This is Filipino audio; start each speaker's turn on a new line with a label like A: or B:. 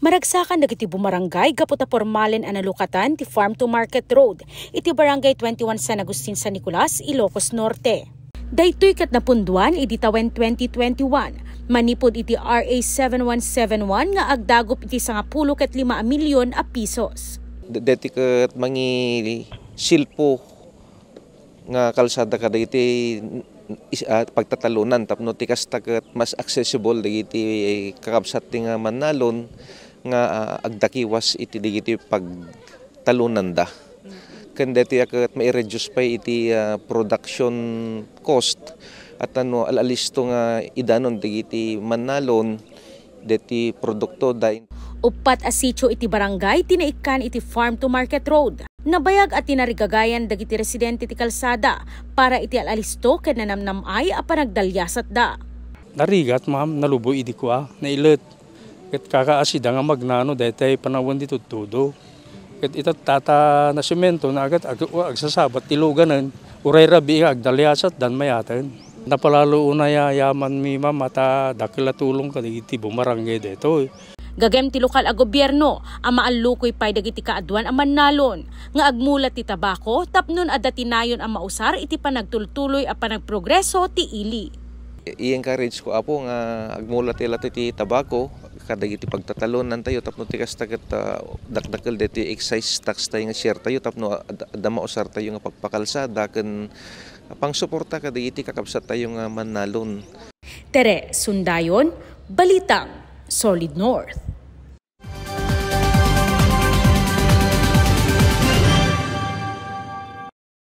A: Maragsakan dagiti bumarangay gaputa pormalen analukatan ti Farm to Market Road iti barangay 21 San Agustin San Nicolas, Ilocos Norte. Daytoy kat napunduan iti tawen 2021 manipod iti RA 7171 nga agdagop iti 10.5 milyon a pisos.
B: Deti ket mangi silpo nga kalsada kada iti pagtatalunan tapno ti kasta ket mas accessible dagiti kakabsat ti nga Manalon nga agdakiwas iti digiti pagtalunan da. Ken deti ket mai-reduce pa iti production cost at alalisto nga idanon digiti Manalon deti produkto da.
A: Upat a sitio iti barangay tinaikan iti Farm to Market Road. Nabayag at tinarigagayan dagiti residente ti kalsada para iti alalisto ken nanamnamay a panagdalyasat da.
C: Narigat ma'am, nalubo idi ko nailet. Ket kakaasida nga magnano daytay panawon dito todo. Ket itat tata na semento na agad agsasabat tiluganen uray rabi agdalyasat dan mayaten. Napalalo unaya yaman mi ma'am mata dakila tulong kadagiti bumarangay daytoy.
A: Gagem ti lokal a gobyerno ang maalukoy pay dagiti kaadwan ang Manalon nga agmulat ti tabako tapnon adda tinayon ang mausar iti panagtultuloy a panagprogreso ti ili.
B: I-encourage ko apo nga agmulat ti tabako kadagiti pagtatalunan tayo tapno ti kasta ket dakdakkel deti excise tax tayo nga share tayo tapno adda mausar tayo nga pagpakalsada ken pangsuporta kadagiti kakabsat tayo nga Manalon.
A: Tere Sundayon, Balitang Solid North.